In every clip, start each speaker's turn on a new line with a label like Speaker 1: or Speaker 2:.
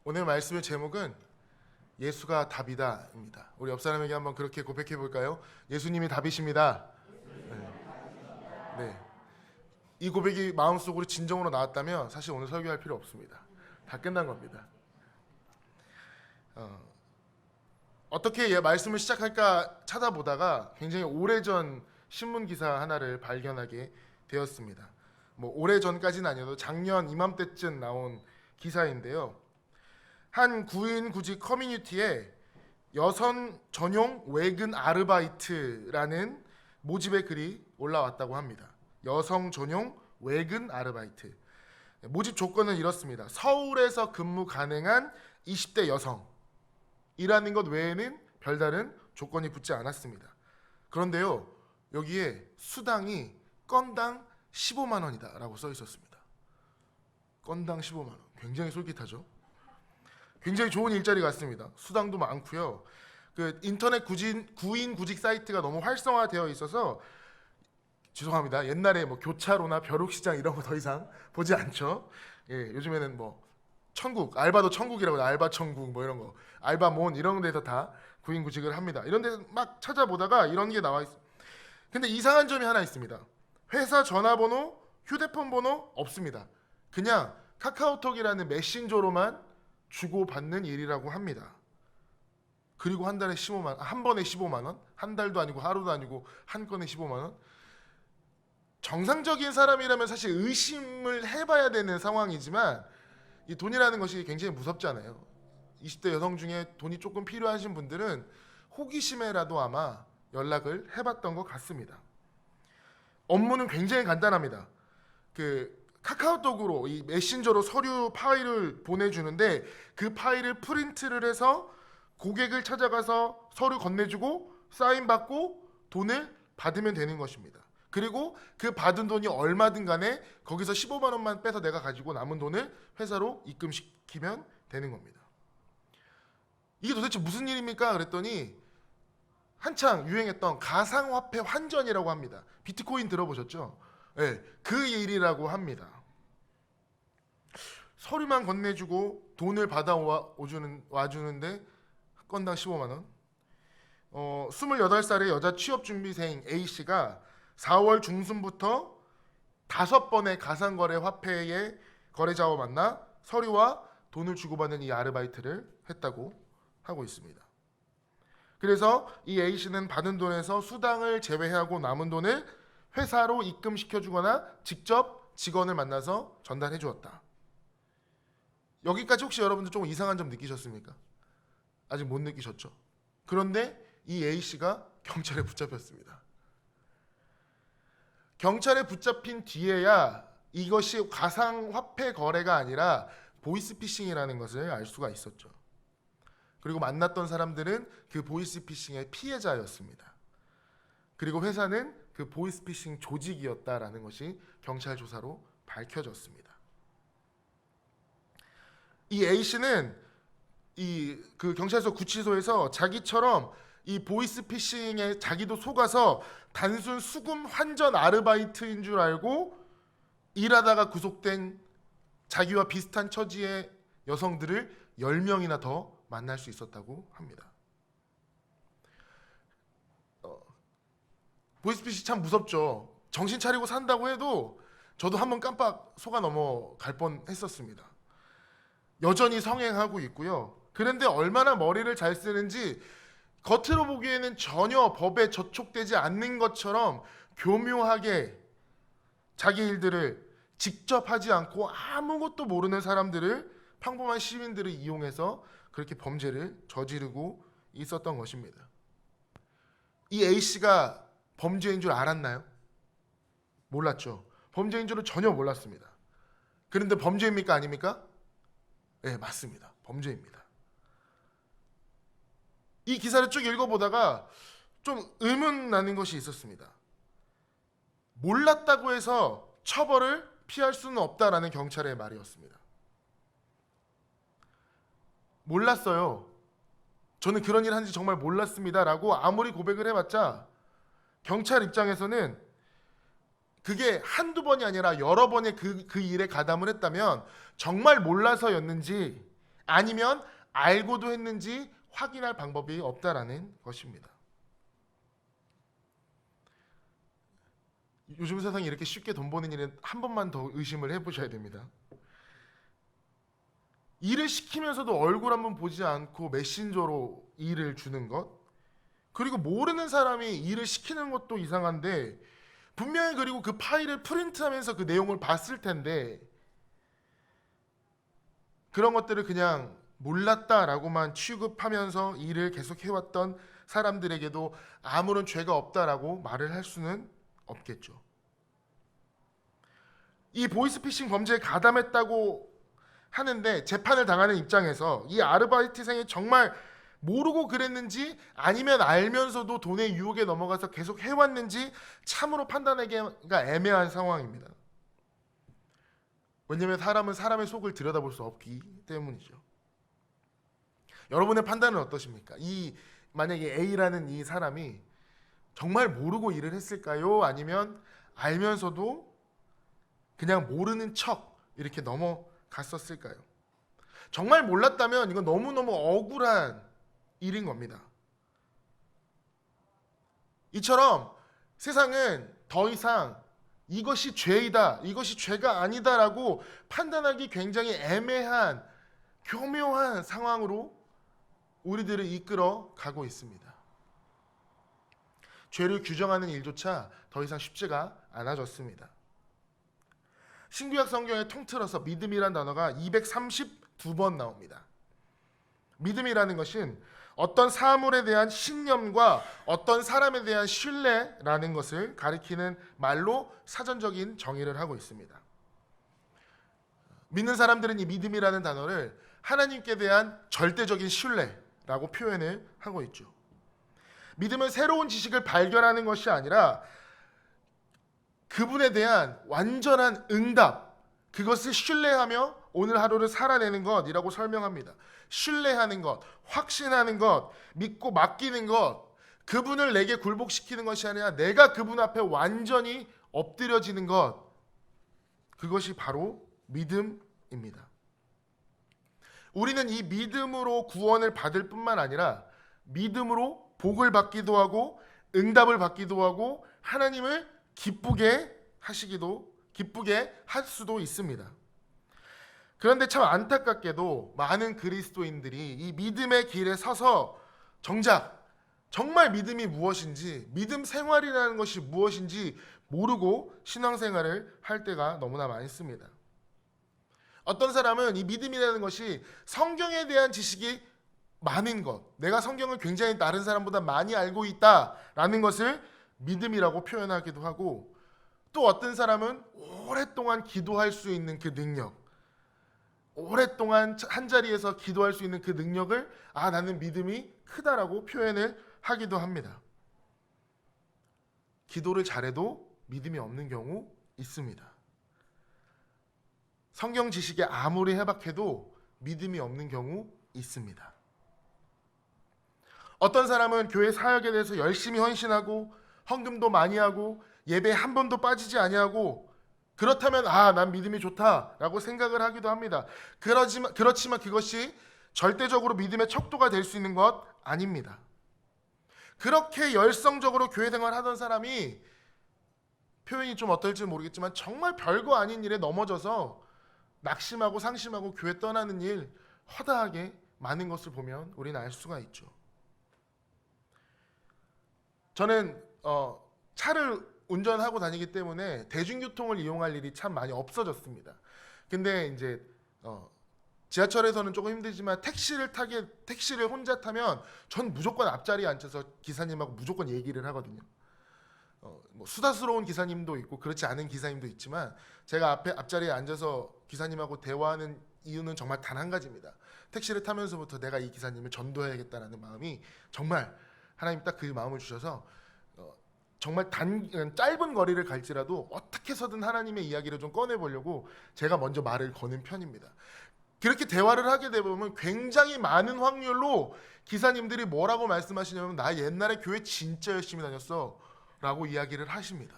Speaker 1: 오늘 말씀의 제목은 예수가 답이다입니다. 우리 옆 사람에게 한번 그렇게 고백해 볼까요? 예수님이 답이십니다. 네. 이 고백이 마음속으로 진정으로 나왔다면 사실 오늘 설교할 필요 없습니다. 다 끝난 겁니다. 어떻게 말씀을 시작할까 찾아보다가 굉장히 오래전 신문 기사 하나를 발견하게 되었습니다. 뭐 오래전까지는 아니어도 작년 이맘때쯤 나온 기사인데요. 한 구인 구직 커뮤니티에 여성 전용 외근 아르바이트라는 모집의 글이 올라왔다고 합니다. 여성 전용 외근 아르바이트. 모집 조건은 이렇습니다. 서울에서 근무 가능한 20대 여성이라는 것 외에는 별다른 조건이 붙지 않았습니다. 그런데요, 여기에 수당이 건당 15만 원이다라고 써 있었습니다. 건당 15만 원. 굉장히 솔깃하죠. 굉장히 좋은 일자리 같습니다. 수당도 많고요. 그 인터넷 구인 구직 사이트가 너무 활성화되어 있어서 죄송합니다. 옛날에 뭐 교차로나 벼룩시장 이런 거 더 이상 보지 않죠. 예, 요즘에는 뭐 천국, 알바도 천국이라고 알바 천국 뭐 이런 거, 알바몬 이런 데서 다 구인 구직을 합니다. 이런 데서 막 찾아보다가 이런 게 나와 있어요. 근데 이상한 점이 하나 있습니다. 회사 전화번호, 휴대폰 번호 없습니다. 그냥 카카오톡이라는 메신저로만 주고받는 일이라고 합니다. 그리고 한 달에 15만, 한 번에 15만 원, 한 달도 아니고 하루도 아니고 한 건에 15만 원. 정상적인 사람이라면 사실 의심을 해봐야 되는 상황이지만 이 돈이라는 것이 굉장히 무섭잖아요. 20대 여성 중에 돈이 조금 필요하신 분들은 호기심에라도 아마 연락을 해봤던 것 같습니다. 업무는 굉장히 간단합니다. 카카오톡으로 이 메신저로 서류 파일을 보내주는데 그 파일을 프린트를 해서 고객을 찾아가서 서류 건네주고 사인받고 돈을 받으면 되는 것입니다. 그리고 그 받은 돈이 얼마든 간에 거기서 15만 원만 빼서 내가 가지고 남은 돈을 회사로 입금시키면 되는 겁니다. 이게 도대체 무슨 일입니까? 그랬더니 한창 유행했던 가상화폐 환전이라고 합니다. 비트코인 들어보셨죠? 네, 그 일이라고 합니다. 서류만 건네주고 돈을 와주는데 건당 15만 원. 28살의 여자 취업준비생 A씨가 4월 중순부터 5번의 가상거래 화폐의 거래자와 만나 서류와 돈을 주고받는 이 아르바이트를 했다고 하고 있습니다. 그래서 이 A씨는 받은 돈에서 수당을 제외하고 남은 돈을 회사로 입금시켜주거나 직접 직원을 만나서 전달해 주었다. 여기까지 혹시 여러분들 조금 이상한 점 느끼셨습니까? 아직 못 느끼셨죠? 그런데 이 A씨가 경찰에 붙잡혔습니다. 경찰에 붙잡힌 뒤에야 이것이 가상화폐 거래가 아니라 보이스피싱이라는 것을 알 수가 있었죠. 그리고 만났던 사람들은 그 보이스피싱의 피해자였습니다. 그리고 회사는 그 보이스피싱 조직이었다라는 것이 경찰 조사로 밝혀졌습니다. 이 A씨는 그 경찰서 구치소에서 자기처럼 이 보이스피싱에 자기도 속아서 단순 수금 환전 아르바이트인 줄 알고 일하다가 구속된 자기와 비슷한 처지의 여성들을 10명이나 더 만날 수 있었다고 합니다. 보이스피싱 참 무섭죠. 정신 차리고 산다고 해도 저도 한번 깜빡 속아 넘어갈 뻔했었습니다. 여전히 성행하고 있고요. 그런데 얼마나 머리를 잘 쓰는지 겉으로 보기에는 전혀 법에 저촉되지 않는 것처럼 교묘하게 자기 일들을 직접 하지 않고 아무것도 모르는 사람들을, 평범한 시민들을 이용해서 그렇게 범죄를 저지르고 있었던 것입니다. 이 A씨가 범죄인 줄 알았나요? 몰랐죠. 범죄인 줄은 전혀 몰랐습니다. 그런데 범죄입니까? 아닙니까? 네, 맞습니다. 범죄입니다. 이 기사를 쭉 읽어보다가 좀 의문 나는 것이 있었습니다. 몰랐다고 해서 처벌을 피할 수는 없다라는 경찰의 말이었습니다. 몰랐어요. 저는 그런 일 하는지 정말 몰랐습니다라고 아무리 고백을 해봤자 경찰 입장에서는 그게 한두 번이 아니라 여러 번의 그 일에 가담을 했다면 정말 몰라서였는지 아니면 알고도 했는지 확인할 방법이 없다라는 것입니다. 요즘 세상이 이렇게 쉽게 돈 버는 일은 한 번만 더 의심을 해보셔야 됩니다. 일을 시키면서도 얼굴 한번 보지 않고 메신저로 일을 주는 것, 그리고 모르는 사람이 일을 시키는 것도 이상한데 분명히 그리고 그 파일을 프린트하면서 그 내용을 봤을 텐데 그런 것들을 그냥 몰랐다라고만 취급하면서 일을 계속 해왔던 사람들에게도 아무런 죄가 없다라고 말을 할 수는 없겠죠. 이 보이스피싱 범죄에 가담했다고 하는데 재판을 당하는 입장에서 이 아르바이트생이 정말 모르고 그랬는지 아니면 알면서도 돈의 유혹에 넘어가서 계속 해왔는지 참으로 판단하기가 애매한 상황입니다. 왜냐하면 사람은 사람의 속을 들여다볼 수 없기 때문이죠. 여러분의 판단은 어떠십니까? 만약에 A라는 이 사람이 정말 모르고 일을 했을까요? 아니면 알면서도 그냥 모르는 척 이렇게 넘어갔었을까요? 정말 몰랐다면 이건 너무너무 억울한 일인 겁니다. 이처럼 세상은 더 이상 이것이 죄이다, 이것이 죄가 아니다라고 판단하기 굉장히 애매한 교묘한 상황으로 우리들을 이끌어 가고 있습니다. 죄를 규정하는 일조차 더 이상 쉽지가 않아졌습니다. 신구약 성경에 통틀어서 믿음이란 단어가 232번 나옵니다. 믿음이라는 것은 어떤 사물에 대한 신념과 어떤 사람에 대한 신뢰라는 것을 가리키는 말로 사전적인 정의를 하고 있습니다. 믿는 사람들은 이 믿음이라는 단어를 하나님께 대한 절대적인 신뢰라고 표현을 하고 있죠. 믿음은 새로운 지식을 발견하는 것이 아니라 그분에 대한 완전한 응답, 그것을 신뢰하며 오늘 하루를 살아내는 것이라고 설명합니다. 신뢰하는 것, 확신하는 것, 믿고 맡기는 것, 그분을 내게 굴복시키는 것이 아니라 내가 그분 앞에 완전히 엎드려지는 것, 그것이 바로 믿음입니다. 우리는 이 믿음으로 구원을 받을 뿐만 아니라 믿음으로 복을 받기도 하고 응답을 받기도 하고 하나님을 기쁘게 할 수도 있습니다. 그런데 참 안타깝게도 많은 그리스도인들이 이 믿음의 길에 서서 정작 정말 믿음이 무엇인지, 믿음 생활이라는 것이 무엇인지 모르고 신앙생활을 할 때가 너무나 많습니다. 어떤 사람은 이 믿음이라는 것이 성경에 대한 지식이 많은 것, 내가 성경을 굉장히 다른 사람보다 많이 알고 있다라는 것을 믿음이라고 표현하기도 하고, 또 어떤 사람은 오랫동안 기도할 수 있는 그 능력, 오랫동안 한 자리에서 기도할 수 있는 그 능력을 나는 믿음이 크다라고 표현을 하기도 합니다. 기도를 잘해도 믿음이 없는 경우 있습니다. 성경 지식에 아무리 해박해도 믿음이 없는 경우 있습니다. 어떤 사람은 교회 사역에 대해서 열심히 헌신하고 헌금도 많이 하고 예배에 한 번도 빠지지 아니하고, 그렇다면 난 믿음이 좋다라고 생각을 하기도 합니다. 그렇지만 그것이 절대적으로 믿음의 척도가 될 수 있는 것 아닙니다. 그렇게 열성적으로 교회 생활하던 사람이 표현이 좀 어떨지 모르겠지만 정말 별거 아닌 일에 넘어져서 낙심하고 상심하고 교회 떠나는 일 허다하게 많은 것을 보면 우리는 알 수가 있죠. 저는 차를 운전하고 다니기 때문에 대중교통을 이용할 일이 참 많이 없어졌습니다. 근데 이제 지하철에서는 조금 힘들지만 택시를 혼자 타면 전 무조건 앞자리에 앉아서 기사님하고 무조건 얘기를 하거든요. 뭐 수다스러운 기사님도 있고 그렇지 않은 기사님도 있지만 제가 앞자리에 앉아서 기사님하고 대화하는 이유는 정말 단 한 가지입니다. 택시를 타면서부터 내가 이 기사님을 전도해야겠다라는 마음이, 정말 하나님 딱 그 마음을 주셔서 정말 짧은 거리를 갈지라도 어떻게 해서든 하나님의 이야기를 좀 꺼내보려고 제가 먼저 말을 거는 편입니다. 그렇게 대화를 하게 되면 굉장히 많은 확률로 기사님들이 뭐라고 말씀하시냐면 나 옛날에 교회 진짜 열심히 다녔어 라고 이야기를 하십니다.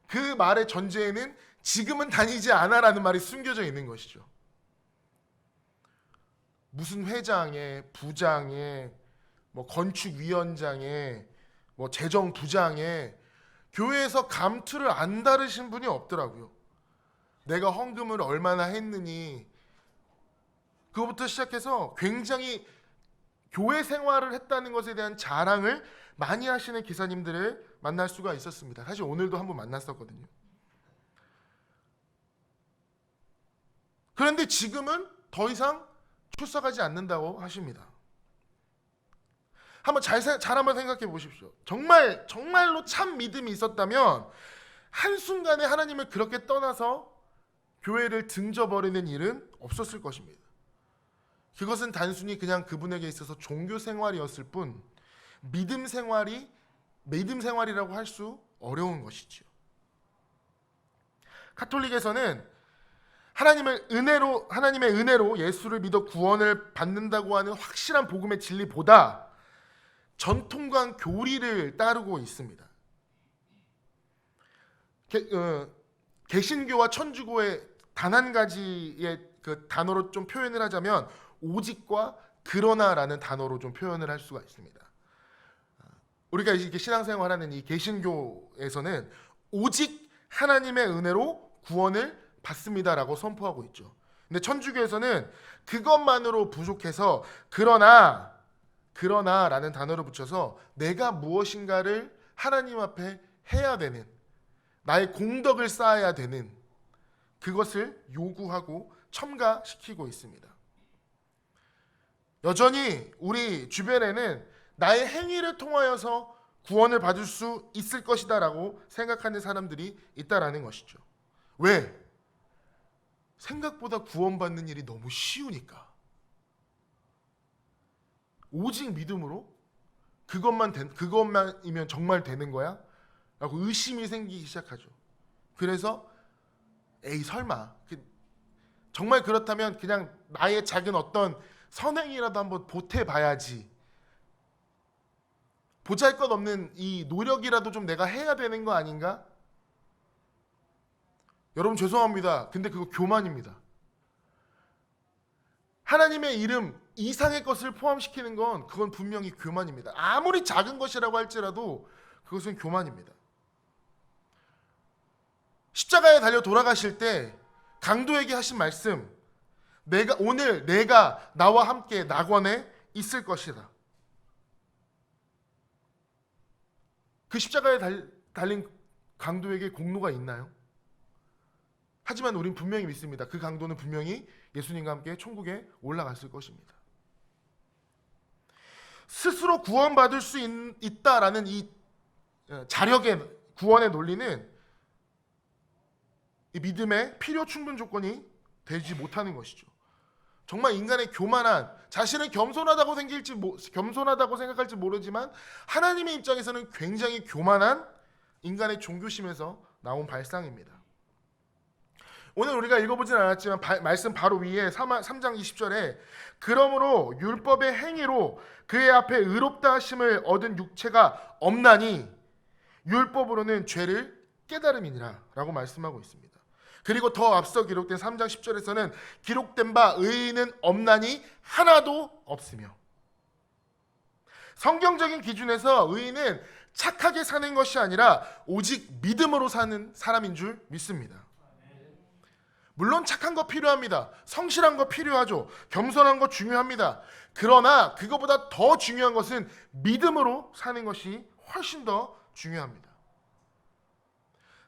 Speaker 1: 그 말의 전제에는 지금은 다니지 않아 라는 말이 숨겨져 있는 것이죠. 무슨 회장에, 부장에, 뭐 건축위원장에, 뭐 재정부장에 교회에서 감투를 안 다르신 분이 없더라고요. 내가 헌금을 얼마나 했느니, 그거부터 시작해서 굉장히 교회 생활을 했다는 것에 대한 자랑을 많이 하시는 기사님들을 만날 수가 있었습니다. 사실 오늘도 한번 만났었거든요. 그런데 지금은 더 이상 출석하지 않는다고 하십니다. 한번 잘 한번 생각해 보십시오. 정말로 참 믿음이 있었다면 한순간에 하나님을 그렇게 떠나서 교회를 등져버리는 일은 없었을 것입니다. 그것은 단순히 그냥 그분에게 있어서 종교 생활이었을 뿐 믿음 생활이라고 할 수 어려운 것이지요. 카톨릭에서는 하나님의 은혜로 예수를 믿어 구원을 받는다고 하는 확실한 복음의 진리보다 전통과 교리를 따르고 있습니다. 개신교와 천주교의 단 한 가지의 그 단어로 좀 표현을 하자면 오직과 그러나라는 단어로 좀 표현을 할 수가 있습니다. 우리가 이렇게 신앙생활하는 이 개신교에서는 오직 하나님의 은혜로 구원을 받습니다라고 선포하고 있죠. 근데 천주교에서는 그것만으로 부족해서 그러나라는 단어를 붙여서 내가 무엇인가를 하나님 앞에 해야 되는, 나의 공덕을 쌓아야 되는 그것을 요구하고 첨가시키고 있습니다. 여전히 우리 주변에는 나의 행위를 통하여서 구원을 받을 수 있을 것이다라고 생각하는 사람들이 있다라는 것이죠. 왜? 생각보다 구원받는 일이 너무 쉬우니까. 오직 믿음으로 그것만이면 정말 되는 거야? 라고 의심이 생기기 시작하죠. 그래서 설마 정말 그렇다면 그냥 나의 작은 어떤 선행이라도 한번 보태봐야지, 보잘것없는 이 노력이라도 좀 내가 해야 되는 거 아닌가? 여러분 죄송합니다. 근데 그거 교만입니다. 하나님의 이름 이상의 것을 포함시키는 건 그건 분명히 교만입니다. 아무리 작은 것이라고 할지라도 그것은 교만입니다. 십자가에 달려 돌아가실 때 강도에게 하신 말씀, 오늘 내가 나와 함께 낙원에 있을 것이다. 그 십자가에 달린 강도에게 공로가 있나요? 하지만 우린 분명히 믿습니다. 그 강도는 분명히 예수님과 함께 천국에 올라갔을 것입니다. 스스로 구원받을 수 있다라는 이 자력의 구원의 논리는 이 믿음의 필요 충분 조건이 되지 못하는 것이죠. 정말 인간의 교만한, 자신은 겸손하다고 생각할지 모르지만 하나님의 입장에서는 굉장히 교만한 인간의 종교심에서 나온 발상입니다. 오늘 우리가 읽어보진 않았지만 말씀 바로 위에 3장 20절에 그러므로 율법의 행위로 그의 앞에 의롭다 하심을 얻은 육체가 없나니 율법으로는 죄를 깨달음이니라 라고 말씀하고 있습니다. 그리고 더 앞서 기록된 3장 10절에서는 기록된 바 의인은 없나니 하나도 없으며, 성경적인 기준에서 의인은 착하게 사는 것이 아니라 오직 믿음으로 사는 사람인 줄 믿습니다. 물론 착한 거 필요합니다. 성실한 거 필요하죠. 겸손한 거 중요합니다. 그러나 그거보다 더 중요한 것은 믿음으로 사는 것이 훨씬 더 중요합니다.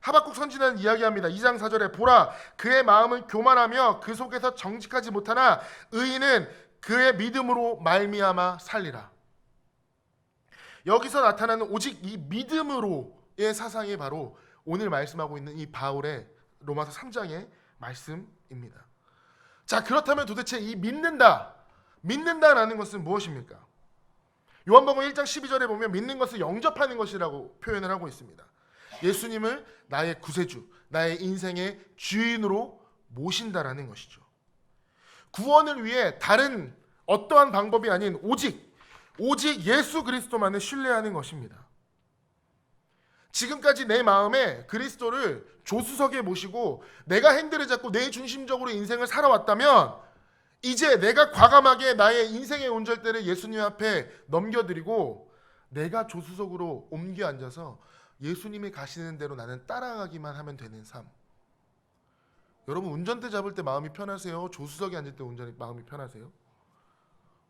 Speaker 1: 하박국 선지자는 이야기합니다. 2장 4절에 보라 그의 마음은 교만하며 그 속에서 정직하지 못하나 의인은 그의 믿음으로 말미암아 살리라. 여기서 나타나는 오직 이 믿음으로의 사상이 바로 오늘 말씀하고 있는 이 바울의 로마서 3장의 말씀입니다. 자, 그렇다면 도대체 이 믿는다라는 것은 무엇입니까? 요한복음 1장 12절에 보면 믿는 것을 영접하는 것이라고 표현을 하고 있습니다. 예수님을 나의 구세주, 나의 인생의 주인으로 모신다라는 것이죠. 구원을 위해 다른 어떠한 방법이 아닌 오직 예수 그리스도만을 신뢰하는 것입니다. 지금까지 내 마음에 그리스도를 조수석에 모시고 내가 핸들을 잡고 내 중심적으로 인생을 살아왔다면 이제 내가 과감하게 나의 인생의 운전대를 예수님 앞에 넘겨드리고 내가 조수석으로 옮겨 앉아서 예수님이 가시는 대로 나는 따라가기만 하면 되는 삶. 여러분 운전대 잡을 때 마음이 편하세요? 조수석에 앉을 때 마음이 편하세요?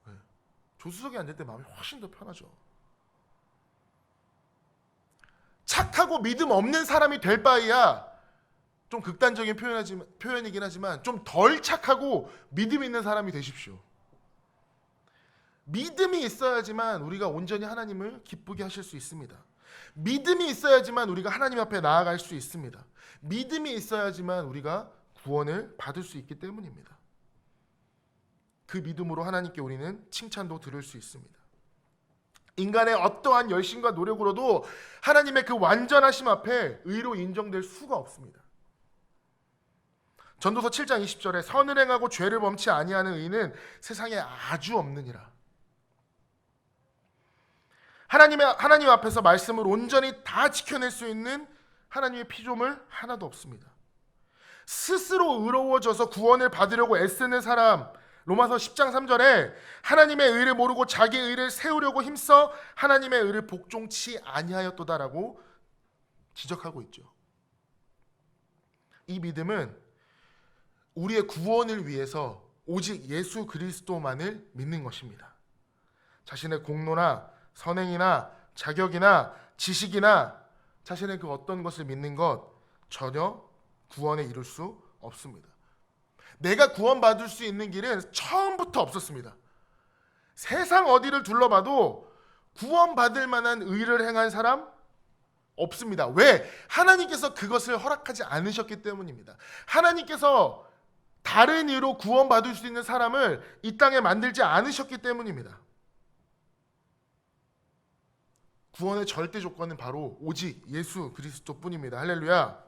Speaker 1: 네. 조수석에 앉을 때 마음이 훨씬 더 편하죠. 착하고 믿음 없는 사람이 될 바에야, 좀 극단적인 표현이긴 하지만 좀 덜 착하고 믿음 있는 사람이 되십시오. 믿음이 있어야지만 우리가 온전히 하나님을 기쁘게 하실 수 있습니다. 믿음이 있어야지만 우리가 하나님 앞에 나아갈 수 있습니다. 믿음이 있어야지만 우리가 구원을 받을 수 있기 때문입니다. 그 믿음으로 하나님께 우리는 칭찬도 들을 수 있습니다. 인간의 어떠한 열심과 노력으로도 하나님의 그 완전하심 앞에 의로 인정될 수가 없습니다. 전도서 7장 20절에 선을 행하고 죄를 범치 아니하는 의인은 세상에 아주 없느니라. 하나님 앞에서 말씀을 온전히 다 지켜낼 수 있는 하나님의 피조물 하나도 없습니다. 스스로 의로워져서 구원을 받으려고 애쓰는 사람, 로마서 10장 3절에 하나님의 의를 모르고 자기 의를 세우려고 힘써 하나님의 의를 복종치 아니하였도다라고 지적하고 있죠. 이 믿음은 우리의 구원을 위해서 오직 예수 그리스도만을 믿는 것입니다. 자신의 공로나 선행이나 자격이나 지식이나 자신의 그 어떤 것을 믿는 것 전혀 구원에 이룰 수 없습니다. 내가 구원받을 수 있는 길은 처음부터 없었습니다. 세상 어디를 둘러봐도 구원받을 만한 의를 행한 사람 없습니다. 왜? 하나님께서 그것을 허락하지 않으셨기 때문입니다. 하나님께서 다른 이유로 구원받을 수 있는 사람을 이 땅에 만들지 않으셨기 때문입니다. 구원의 절대 조건은 바로 오직 예수 그리스도뿐입니다. 할렐루야.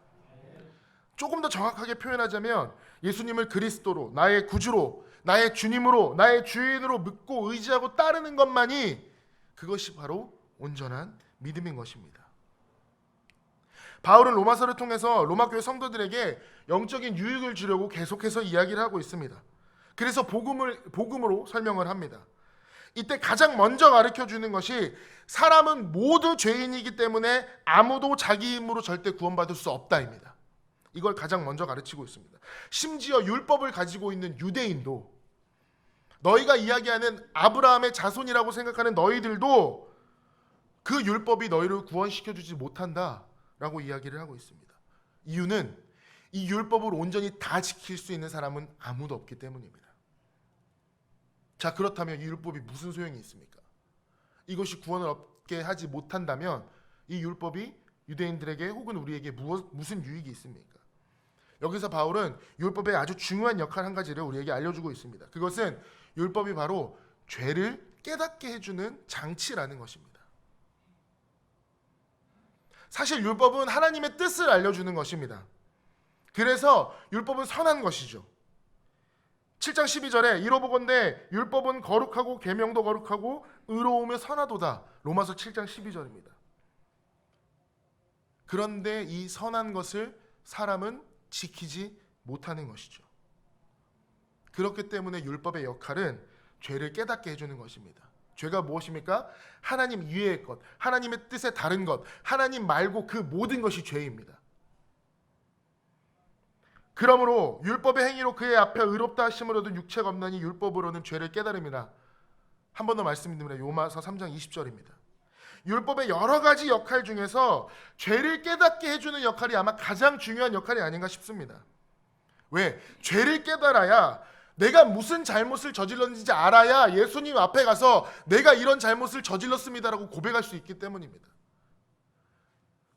Speaker 1: 조금 더 정확하게 표현하자면 예수님을 그리스도로, 나의 구주로, 나의 주님으로, 나의 주인으로 믿고 의지하고 따르는 것만이 그것이 바로 온전한 믿음인 것입니다. 바울은 로마서를 통해서 로마교회 성도들에게 영적인 유익을 주려고 계속해서 이야기를 하고 있습니다. 그래서 복음으로 설명을 합니다. 이때 가장 먼저 가르쳐주는 것이 사람은 모두 죄인이기 때문에 아무도 자기 힘으로 절대 구원받을 수 없다입니다. 이걸 가장 먼저 가르치고 있습니다. 심지어 율법을 가지고 있는 유대인도, 너희가 이야기하는 아브라함의 자손이라고 생각하는 너희들도 그 율법이 너희를 구원시켜주지 못한다라고 이야기를 하고 있습니다. 이유는 이 율법을 온전히 다 지킬 수 있는 사람은 아무도 없기 때문입니다. 자, 그렇다면 이 율법이 무슨 소용이 있습니까? 이것이 구원을 얻게 하지 못한다면 이 율법이 유대인들에게 혹은 우리에게 무슨 유익이 있습니까? 여기서 바울은 율법의 아주 중요한 역할 한 가지를 우리에게 알려주고 있습니다. 그것은 율법이 바로 죄를 깨닫게 해주는 장치라는 것입니다. 사실 율법은 하나님의 뜻을 알려주는 것입니다. 그래서 율법은 선한 것이죠. 7장 12절에 이로보건대 율법은 거룩하고 계명도 거룩하고 의로우며 선하도다. 로마서 7장 12절입니다. 그런데 이 선한 것을 사람은 지키지 못하는 것이죠. 그렇기 때문에 율법의 역할은 죄를 깨닫게 해주는 것입니다. 죄가 무엇입니까? 하나님 이외의 것, 하나님의 뜻에 다른 것, 하나님 말고 그 모든 것이 죄입니다. 그러므로 율법의 행위로 그의 앞에 의롭다 하심으로도 육체가 없나니 율법으로는 죄를 깨달음이라. 한 번 더 말씀드립니다. 로마서 3장 20절입니다. 율법의 여러 가지 역할 중에서 죄를 깨닫게 해주는 역할이 아마 가장 중요한 역할이 아닌가 싶습니다. 왜? 죄를 깨달아야, 내가 무슨 잘못을 저질렀는지 알아야 예수님 앞에 가서 내가 이런 잘못을 저질렀습니다라고 고백할 수 있기 때문입니다.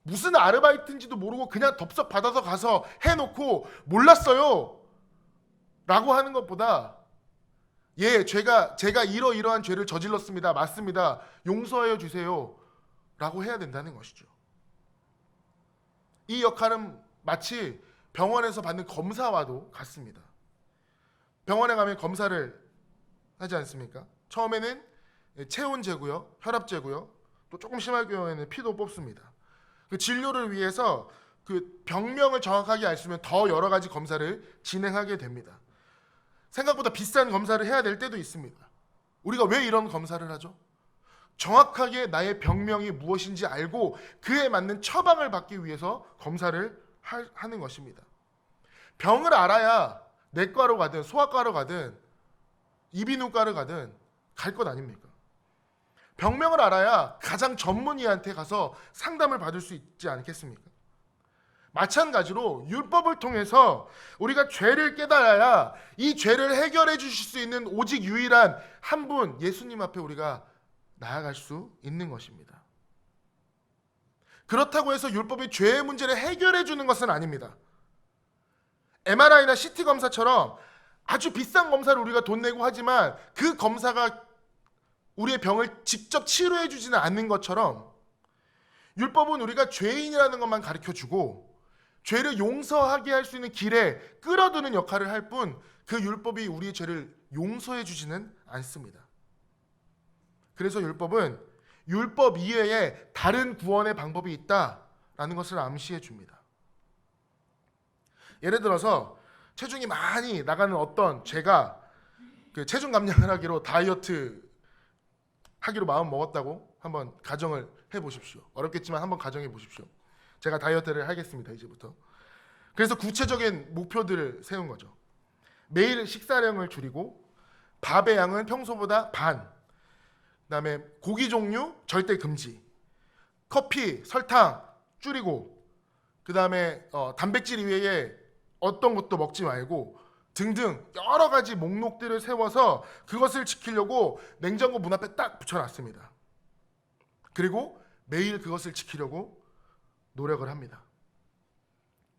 Speaker 1: 무슨 아르바이트인지도 모르고 그냥 덥석 받아서 가서 해놓고 몰랐어요 라고 하는 것보다, 예, 제가 이러이러한 죄를 저질렀습니다, 맞습니다, 용서하여 주세요 라고 해야 된다는 것이죠. 이 역할은 마치 병원에서 받는 검사와도 같습니다. 병원에 가면 검사를 하지 않습니까? 처음에는 체온 재고요, 혈압 재고요, 또 조금 심할 경우에는 피도 뽑습니다. 그 진료를 위해서 그 병명을 정확하게 알 수 있으면 더 여러 가지 검사를 진행하게 됩니다. 생각보다 비싼 검사를 해야 될 때도 있습니다. 우리가 왜 이런 검사를 하죠? 정확하게 나의 병명이 무엇인지 알고 그에 맞는 처방을 받기 위해서 검사를 하는 것입니다. 병을 알아야 내과로 가든 소아과로 가든 이비인후과를 가든 갈 것 아닙니까? 병명을 알아야 가장 전문의한테 가서 상담을 받을 수 있지 않겠습니까? 마찬가지로 율법을 통해서 우리가 죄를 깨달아야 이 죄를 해결해 주실 수 있는 오직 유일한 한 분, 예수님 앞에 우리가 나아갈 수 있는 것입니다. 그렇다고 해서 율법이 죄의 문제를 해결해 주는 것은 아닙니다. MRI나 CT 검사처럼 아주 비싼 검사를 우리가 돈 내고 하지만 그 검사가 우리의 병을 직접 치료해 주지는 않는 것처럼 율법은 우리가 죄인이라는 것만 가르쳐 주고 죄를 용서하게 할 수 있는 길에 끌어드는 역할을 할 뿐 그 율법이 우리의 죄를 용서해 주지는 않습니다. 그래서 율법은 율법 이외에 다른 구원의 방법이 있다라는 것을 암시해 줍니다. 예를 들어서 체중이 많이 나가는 어떤 제가 그 체중 감량을 하기로 다이어트 하기로 마음 먹었다고 한번 가정을 해보십시오. 어렵겠지만 한번 가정해 보십시오. 제가 다이어트를 하겠습니다. 이제부터. 그래서 구체적인 목표들을 세운 거죠. 매일 식사량을 줄이고 밥의 양은 평소보다 반, 그다음에 고기 종류 절대 금지, 커피, 설탕 줄이고, 그다음에 단백질 이외에 어떤 것도 먹지 말고 등등 여러 가지 목록들을 세워서 그것을 지키려고 냉장고 문 앞에 딱 붙여놨습니다. 그리고 매일 그것을 지키려고 노력을 합니다.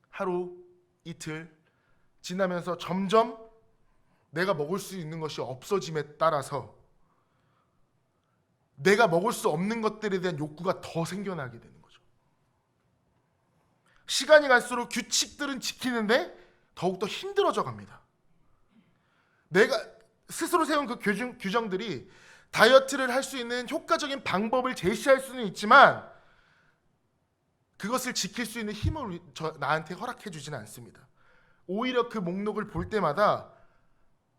Speaker 1: 하루, 이틀 지나면서 점점 내가 먹을 수 있는 것이 없어짐에 따라서 내가 먹을 수 없는 것들에 대한 욕구가 더 생겨나게 되는 거죠. 시간이 갈수록 규칙들은 지키는데 더욱더 힘들어져 갑니다. 내가 스스로 세운 그 규정들이 다이어트를 할 수 있는 효과적인 방법을 제시할 수는 있지만 그것을 지킬 수 있는 힘을 나한테 허락해 주지는 않습니다. 오히려 그 목록을 볼 때마다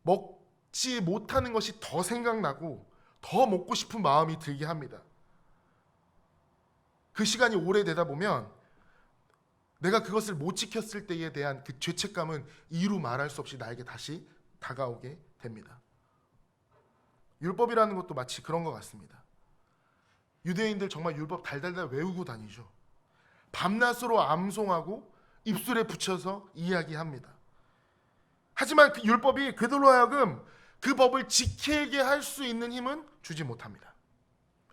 Speaker 1: 먹지 못하는 것이 더 생각나고 더 먹고 싶은 마음이 들게 합니다. 그 시간이 오래되다 보면 내가 그것을 못 지켰을 때에 대한 그 죄책감은 이루 말할 수 없이 나에게 다시 다가오게 됩니다. 율법이라는 것도 마치 그런 것 같습니다. 유대인들 정말 율법 달달달 외우고 다니죠. 밤낮으로 암송하고 입술에 붙여서 이야기합니다. 하지만 그 율법이 그들로 하여금 그 법을 지키게 할 수 있는 힘은 주지 못합니다.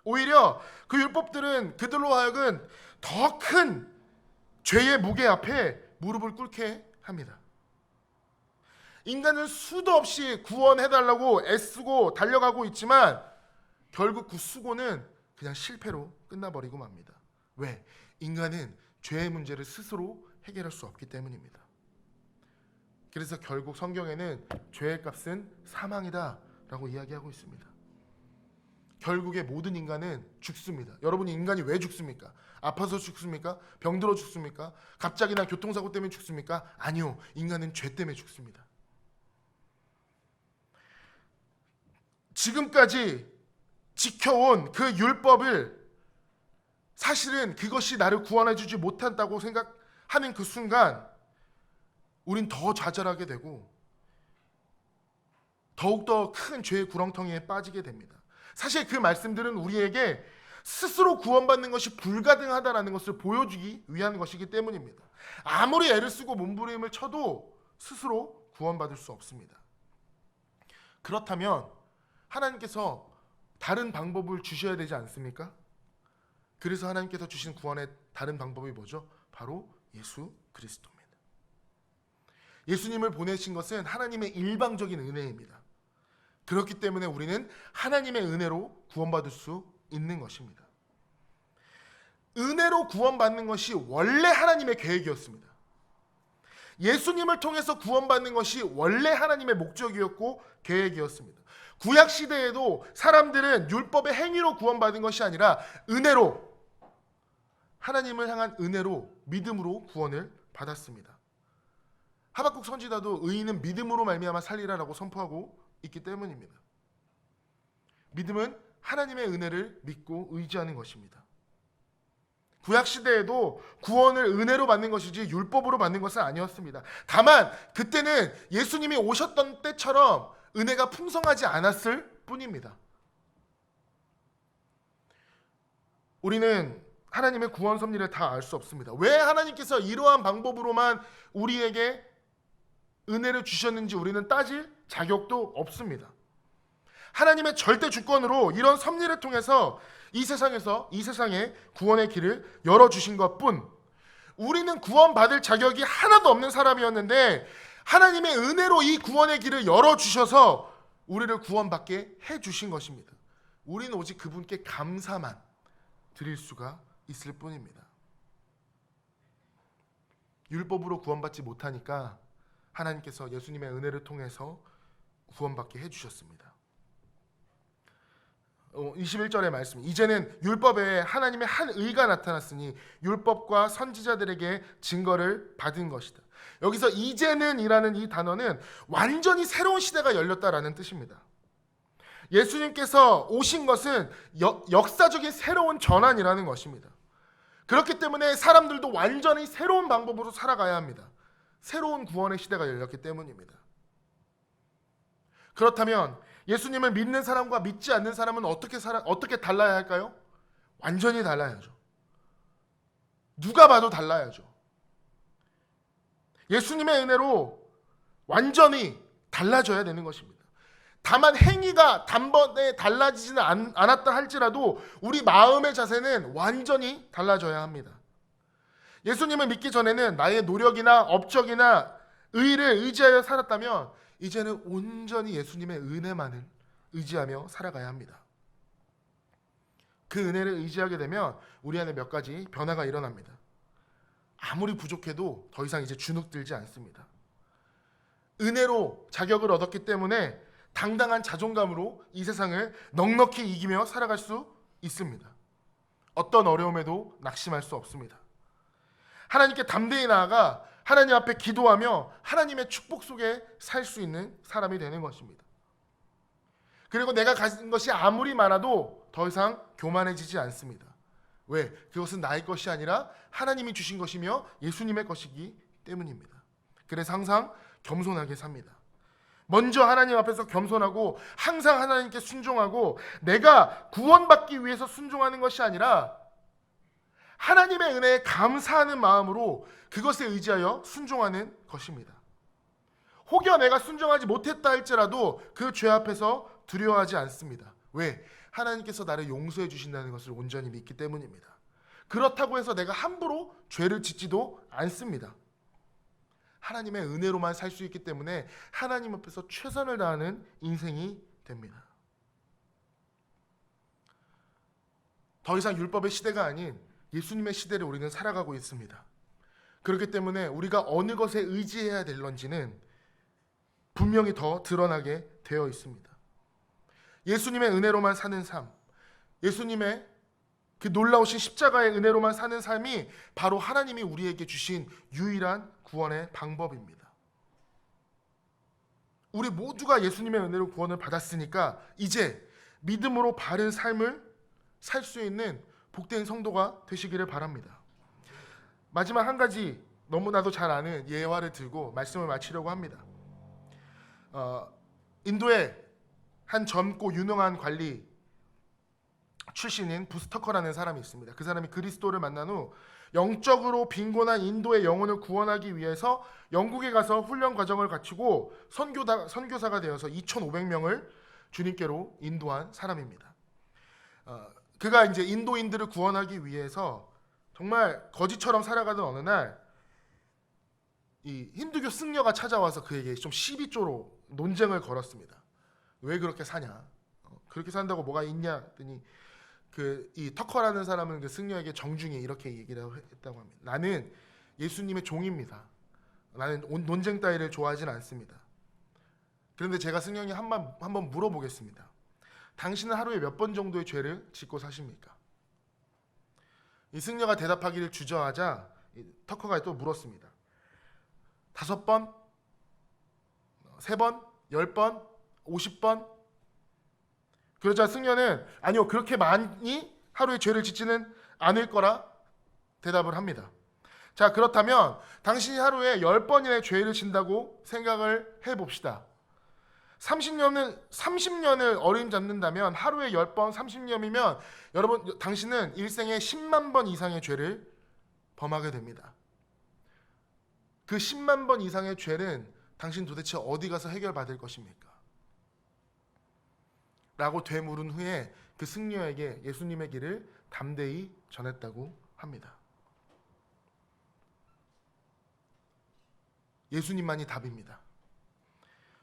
Speaker 1: 오히려 그 율법들은 그들로 하여금 더 큰 죄의 무게 앞에 무릎을 꿇게 합니다. 인간은 수도 없이 구원해달라고 애쓰고 달려가고 있지만 결국 그 수고는 그냥 실패로 끝나버리고 맙니다. 왜? 인간은 죄의 문제를 스스로 해결할 수 없기 때문입니다. 그래서 결국 성경에는 죄의 값은 사망이다 라고 이야기하고 있습니다. 결국에 모든 인간은 죽습니다. 여러분이 인간이 왜 죽습니까? 아파서 죽습니까? 병들어 죽습니까? 갑자기 난 교통사고 때문에 죽습니까? 아니요. 인간은 죄 때문에 죽습니다. 지금까지 지켜온 그 율법을 사실은 그것이 나를 구원해 주지 못한다고 생각하는 그 순간 우린 더 좌절하게 되고 더욱더 큰 죄의 구렁텅이에 빠지게 됩니다. 사실 그 말씀들은 우리에게 스스로 구원받는 것이 불가능하다는 것을 보여주기 위한 것이기 때문입니다. 아무리 애를 쓰고 몸부림을 쳐도 스스로 구원받을 수 없습니다. 그렇다면 하나님께서 다른 방법을 주셔야 되지 않습니까? 그래서 하나님께서 주신 구원의 다른 방법이 뭐죠? 바로 예수 그리스도입니다. 예수님을 보내신 것은 하나님의 일방적인 은혜입니다. 그렇기 때문에 우리는 하나님의 은혜로 구원받을 수 있는 것입니다. 은혜로 구원받는 것이 원래 하나님의 계획이었습니다. 예수님을 통해서 구원받는 것이 원래 하나님의 목적이었고 계획이었습니다. 구약 시대에도 사람들은 율법의 행위로 구원받은 것이 아니라 은혜로, 하나님을 향한 은혜로, 믿음으로 구원을 받았습니다. 하박국 선지자도 의인은 믿음으로 말미암아 살리라라고 선포하고 있기 때문입니다. 믿음은 하나님의 은혜를 믿고 의지하는 것입니다. 구약 시대에도 구원을 은혜로 받는 것이지 율법으로 받는 것은 아니었습니다. 다만 그때는 예수님이 오셨던 때처럼 은혜가 풍성하지 않았을 뿐입니다. 우리는 하나님의 구원 섭리를 다 알 수 없습니다. 왜 하나님께서 이러한 방법으로만 우리에게 은혜를 주셨는지 우리는 따질 자격도 없습니다. 하나님의 절대 주권으로 이런 섭리를 통해서 이 세상에 구원의 길을 열어주신 것뿐, 우리는 구원받을 자격이 하나도 없는 사람이었는데 하나님의 은혜로 이 구원의 길을 열어주셔서 우리를 구원받게 해주신 것입니다. 우리는 오직 그분께 감사만 드릴 수가 있을 뿐입니다. 율법으로 구원받지 못하니까 하나님께서 예수님의 은혜를 통해서 구원받게 해주셨습니다. 21절의 말씀, 이제는 율법에 하나님의 한 의가 나타났으니 율법과 선지자들에게 증거를 받은 것이다. 여기서 이제는 이라는 이 단어는 완전히 새로운 시대가 열렸다라는 뜻입니다. 예수님께서 오신 것은 역사적인 새로운 전환이라는 것입니다. 그렇기 때문에 사람들도 완전히 새로운 방법으로 살아가야 합니다. 새로운 구원의 시대가 열렸기 때문입니다. 그렇다면 예수님을 믿는 사람과 믿지 않는 사람은 어떻게 달라야 할까요? 완전히 달라야죠. 누가 봐도 달라야죠. 예수님의 은혜로 완전히 달라져야 되는 것입니다. 다만 행위가 단번에 달라지지는 않았다 할지라도 우리 마음의 자세는 완전히 달라져야 합니다. 예수님을 믿기 전에는 나의 노력이나 업적이나 의를 의지하여 살았다면 이제는 온전히 예수님의 은혜만을 의지하며 살아가야 합니다. 그 은혜를 의지하게 되면 우리 안에 몇 가지 변화가 일어납니다. 아무리 부족해도 더 이상 이제 주눅들지 않습니다. 은혜로 자격을 얻었기 때문에 당당한 자존감으로 이 세상을 넉넉히 이기며 살아갈 수 있습니다. 어떤 어려움에도 낙심할 수 없습니다. 하나님께 담대히 나아가 하나님 앞에 기도하며 하나님의 축복 속에 살 수 있는 사람이 되는 것입니다. 그리고 내가 가진 것이 아무리 많아도 더 이상 교만해지지 않습니다. 왜? 그것은 나의 것이 아니라 하나님이 주신 것이며 예수님의 것이기 때문입니다. 그래서 항상 겸손하게 삽니다. 먼저 하나님 앞에서 겸손하고 항상 하나님께 순종하고 내가 구원받기 위해서 순종하는 것이 아니라 하나님의 은혜에 감사하는 마음으로 그것에 의지하여 순종하는 것입니다. 혹여 내가 순종하지 못했다 할지라도 그 죄 앞에서 두려워하지 않습니다. 왜? 하나님께서 나를 용서해 주신다는 것을 온전히 믿기 때문입니다. 그렇다고 해서 내가 함부로 죄를 짓지도 않습니다. 하나님의 은혜로만 살 수 있기 때문에 하나님 앞에서 최선을 다하는 인생이 됩니다. 더 이상 율법의 시대가 아닌 예수님의 시대를 우리는 살아가고 있습니다. 그렇기 때문에 우리가 어느 것에 의지해야 될런지는 분명히 더 드러나게 되어 있습니다. 예수님의 은혜로만 사는 삶, 예수님의 그 놀라우신 십자가의 은혜로만 사는 삶이 바로 하나님이 우리에게 주신 유일한 구원의 방법입니다. 우리 모두가 예수님의 은혜로 구원을 받았으니까 이제 믿음으로 바른 삶을 살 수 있는 복된 성도가 되시기를 바랍니다. 마지막 한 가지 너무나도 잘 아는 예화를 들고 말씀을 마치려고 합니다. 인도의 한 젊고 유능한 관리 출신인 부스터커라는 사람이 있습니다. 그 사람이 그리스도를 만난 후 영적으로 빈곤한 인도의 영혼을 구원하기 위해서 영국에 가서 훈련 과정을 갖추고 선교사가 되어서 2,500명을 주님께로 인도한 사람입니다. 그가 이제 인도인들을 구원하기 위해서 정말 거지처럼 살아가던 어느 날 이 힌두교 승려가 찾아와서 그에게 좀 시비조로 논쟁을 걸었습니다. 왜 그렇게 사냐? 그렇게 산다고 뭐가 있냐? 했더니 이 터커라는 사람은 그 승려에게 정중히 이렇게 얘기를 했다고 합니다. 나는 예수님의 종입니다. 나는 논쟁 따위를 좋아하진 않습니다. 그런데 제가 승려에게 한번 물어보겠습니다. 당신은 하루에 몇 번 정도의 죄를 짓고 사십니까? 이 승려가 대답하기를 주저하자 터커가 또 물었습니다. 5번? 3번, 10번, 50번? 그러자 승려는 아니요, 그렇게 많이 하루에 죄를 짓지는 않을 거라 대답을 합니다. 자, 그렇다면 당신이 하루에 10번이나 죄를 진다고 생각을 해봅시다. 30년을 어림잡는다면 하루에 10번 30년이면 여러분, 당신은 일생에 10만 번 이상의 죄를 범하게 됩니다. 그 10만 번 이상의 죄는 당신 도대체 어디 가서 해결받을 것입니까? 라고 되물은 후에 그 승려에게 예수님의 길을 담대히 전했다고 합니다. 예수님만이 답입니다.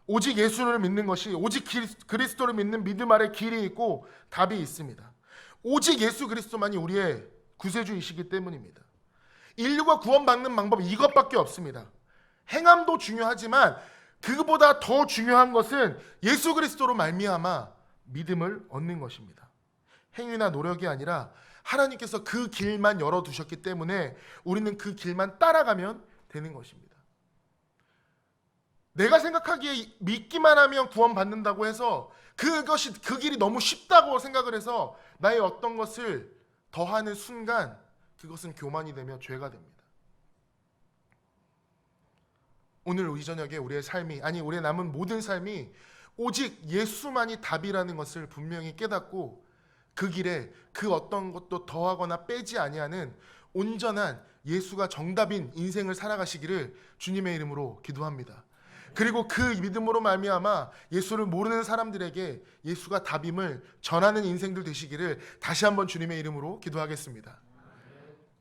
Speaker 1: 오직 예수를 믿는 것이, 오직 그리스도를 믿는 믿음 아래 길이 있고 답이 있습니다. 오직 예수 그리스도만이 우리의 구세주이시기 때문입니다. 인류가 구원받는 방법은 이것밖에 없습니다. 행함도 중요하지만 그보다 더 중요한 것은 예수 그리스도로 말미암아 믿음을 얻는 것입니다. 행위나 노력이 아니라 하나님께서 그 길만 열어두셨기 때문에 우리는 그 길만 따라가면 되는 것입니다. 내가 생각하기에 믿기만 하면 구원받는다고 해서 그 길이 너무 쉽다고 생각을 해서 나의 어떤 것을 더하는 순간 그것은 교만이 되며 죄가 됩니다. 오늘 이 저녁에 우리의 삶이, 아니 우리의 남은 모든 삶이 오직 예수만이 답이라는 것을 분명히 깨닫고 그 길에 그 어떤 것도 더하거나 빼지 아니하는 온전한 예수가 정답인 인생을 살아가시기를 주님의 이름으로 기도합니다. 그리고 그 믿음으로 말미암아 예수를 모르는 사람들에게 예수가 답임을 전하는 인생들 되시기를 다시 한번 주님의 이름으로 기도하겠습니다.